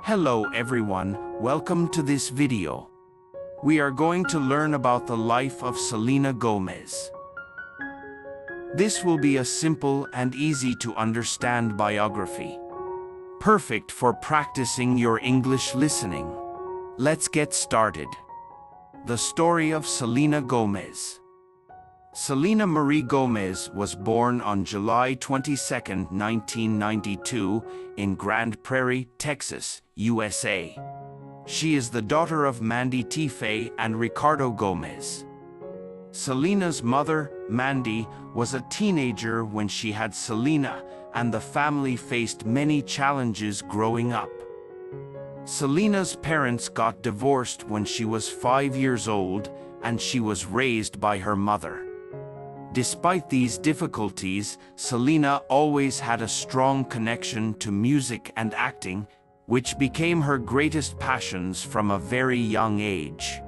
Hello everyone, welcome to this video. We are going to learn about the life of Selena Gomez. This will be a simple and easy to understand biography. Perfect for practicing your English listening. Let's get started. The story of Selena Gomez. Selena Marie Gomez was born on July 22, 1992, in Grand Prairie, Texas, USA. She is the daughter of Mandy Tife and Ricardo Gomez. Selena's mother, Mandy, was a teenager when she had Selena, and the family faced many challenges growing up. Selena's parents got divorced when she was 5 years old, and she was raised by her mother. Despite these difficulties, Selena always had a strong connection to music and acting, which became her greatest passions from a very young age.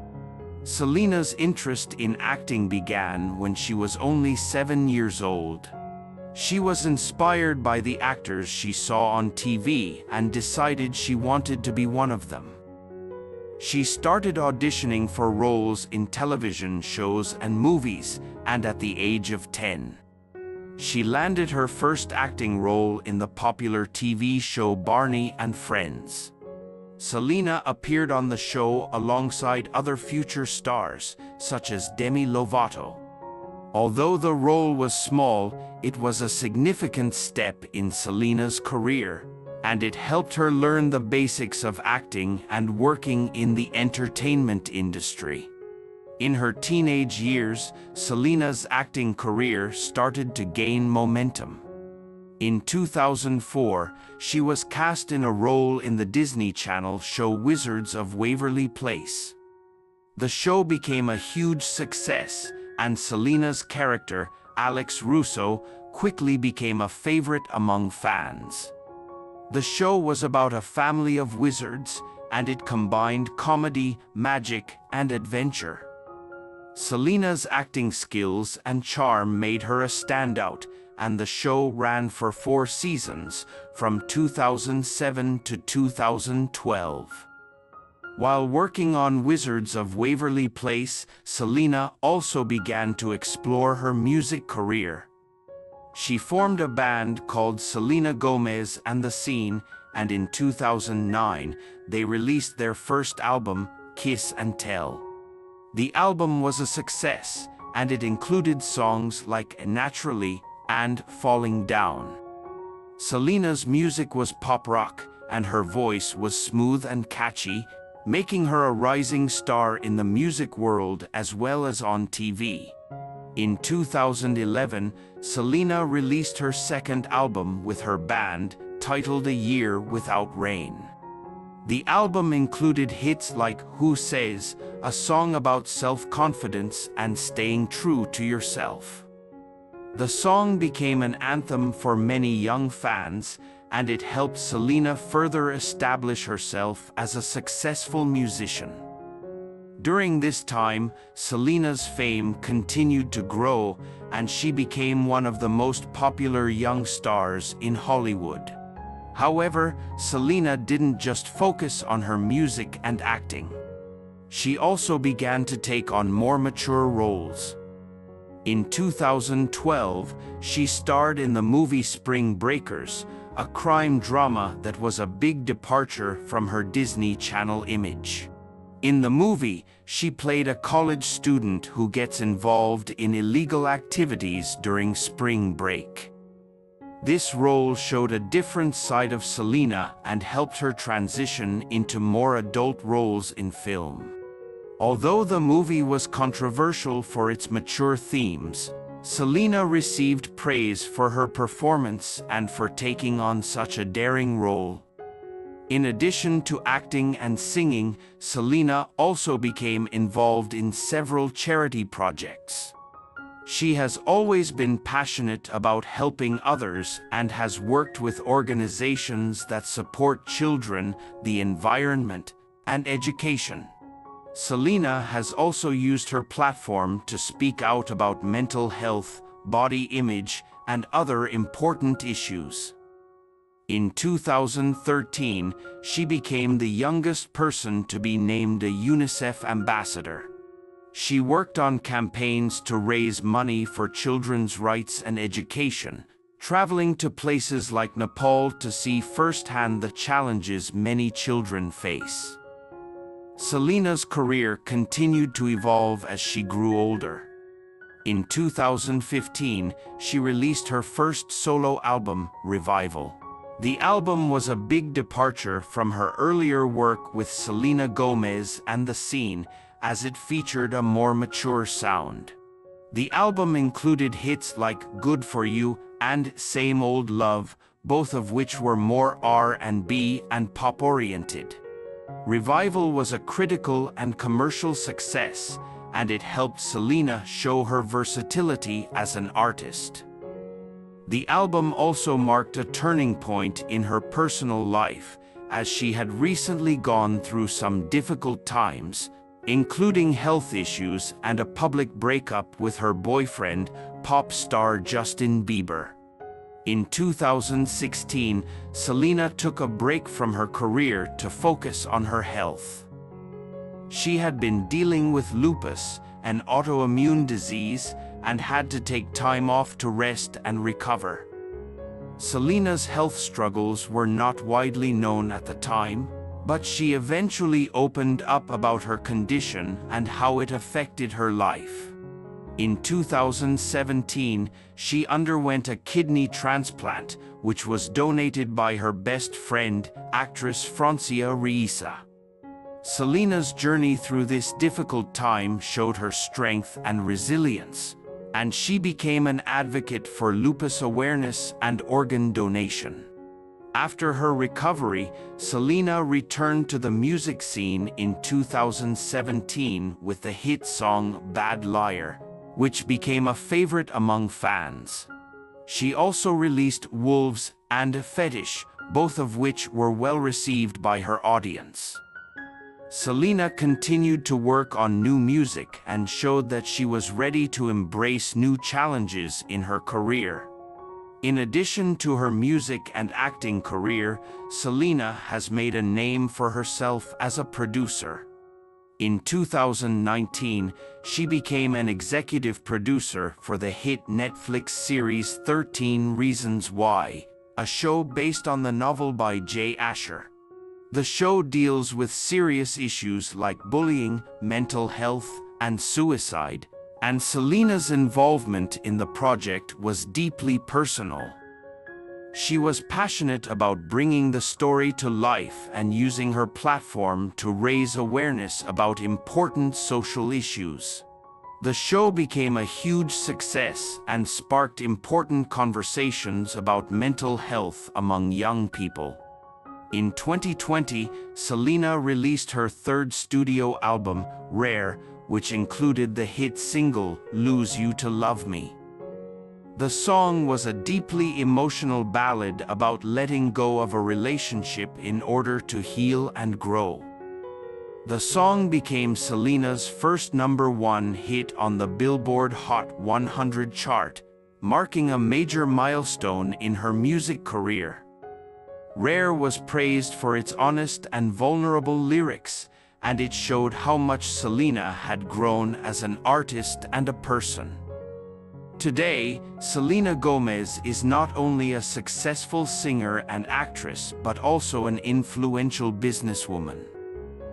Selena's interest in acting began when she was only 7 years old. She was inspired by the actors she saw on TV and decided she wanted to be one of them. She started auditioning for roles in television shows and movies, and at the age of 10. She landed her first acting role in the popular TV show Barney and Friends. Selena appeared on the show alongside other future stars, such as Demi Lovato. Although the role was small, it was a significant step in Selena's career, and it helped her learn the basics of acting and working in the entertainment industry. In her teenage years, Selena's acting career started to gain momentum. In 2004, she was cast in a role in the Disney Channel show Wizards of Waverly Place. The show became a huge success, and Selena's character, Alex Russo, quickly became a favorite among fans. The show was about a family of wizards, and it combined comedy, magic, and adventure. Selena's acting skills and charm made her a standout, and the show ran for 4 seasons, from 2007 to 2012. While working on Wizards of Waverly Place, Selena also began to explore her music career. She formed a band called Selena Gomez and the Scene, and in 2009, they released their first album, Kiss and Tell. The album was a success, and it included songs like Naturally and Falling Down. Selena's music was pop rock, and her voice was smooth and catchy, making her a rising star in the music world as well as on TV. In 2011, Selena released her second album with her band, titled A Year Without Rain. The album included hits like Who Says, a song about self-confidence and staying true to yourself. The song became an anthem for many young fans, and it helped Selena further establish herself as a successful musician. During this time, Selena's fame continued to grow, and she became one of the most popular young stars in Hollywood. However, Selena didn't just focus on her music and acting. She also began to take on more mature roles. In 2012, she starred in the movie Spring Breakers, a crime drama that was a big departure from her Disney Channel image. In the movie, she played a college student who gets involved in illegal activities during spring break. This role showed a different side of Selena and helped her transition into more adult roles in film. Although the movie was controversial for its mature themes, Selena received praise for her performance and for taking on such a daring role. In addition to acting and singing, Selena also became involved in several charity projects. She has always been passionate about helping others and has worked with organizations that support children, the environment, and education. Selena has also used her platform to speak out about mental health, body image, and other important issues. In 2013, she became the youngest person to be named a UNICEF ambassador. She worked on campaigns to raise money for children's rights and education, traveling to places like Nepal to see firsthand the challenges many children face. Selena's career continued to evolve as she grew older. In 2015, she released her first solo album, Revival. The album was a big departure from her earlier work with Selena Gomez and The Scene, as it featured a more mature sound. The album included hits like Good For You and Same Old Love, both of which were more R&B and pop-oriented. Revival was a critical and commercial success, and it helped Selena show her versatility as an artist. The album also marked a turning point in her personal life, as she had recently gone through some difficult times, including health issues and a public breakup with her boyfriend, pop star Justin Bieber. In 2016, Selena took a break from her career to focus on her health. She had been dealing with lupus, an autoimmune disease, and had to take time off to rest and recover. Selena's health struggles were not widely known at the time, but she eventually opened up about her condition and how it affected her life. In 2017, she underwent a kidney transplant, which was donated by her best friend, actress Francia Raisa. Selena's journey through this difficult time showed her strength and resilience, and she became an advocate for lupus awareness and organ donation. After her recovery, Selena returned to the music scene in 2017 with the hit song Bad Liar, which became a favorite among fans. She also released Wolves and Fetish, both of which were well received by her audience. Selena continued to work on new music and showed that she was ready to embrace new challenges in her career. In addition to her music and acting career, Selena has made a name for herself as a producer. In 2019, she became an executive producer for the hit Netflix series 13 Reasons Why, a show based on the novel by Jay Asher. The show deals with serious issues like bullying, mental health, and suicide, and Selena's involvement in the project was deeply personal. She was passionate about bringing the story to life and using her platform to raise awareness about important social issues. The show became a huge success and sparked important conversations about mental health among young people. In 2020, Selena released her third studio album, Rare, which included the hit single, Lose You to Love Me. The song was a deeply emotional ballad about letting go of a relationship in order to heal and grow. The song became Selena's first #1 hit on the Billboard Hot 100 chart, marking a major milestone in her music career. Rare was praised for its honest and vulnerable lyrics, and it showed how much Selena had grown as an artist and a person. Today, Selena Gomez is not only a successful singer and actress but also an influential businesswoman.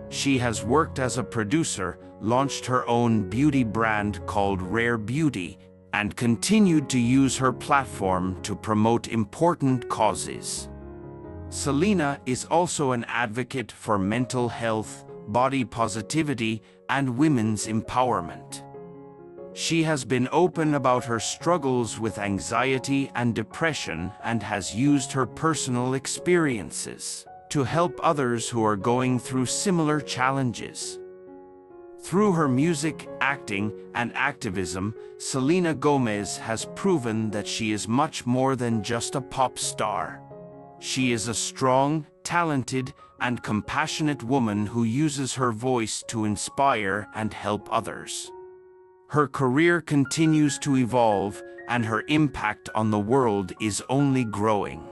She has worked as a producer, launched her own beauty brand called Rare Beauty, and continued to use her platform to promote important causes. Selena is also an advocate for mental health, body positivity, and women's empowerment. She has been open about her struggles with anxiety and depression and has used her personal experiences to help others who are going through similar challenges. Through her music, acting, and activism, Selena Gomez has proven that she is much more than just a pop star. She is a strong, talented, and compassionate woman who uses her voice to inspire and help others. Her career continues to evolve, and her impact on the world is only growing.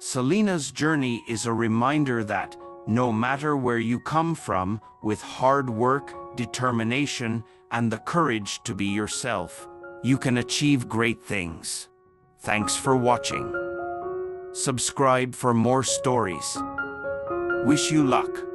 Selena's journey is a reminder that, no matter where you come from, with hard work, determination, and the courage to be yourself, you can achieve great things. Thanks for watching. Subscribe for more stories. Wish you luck.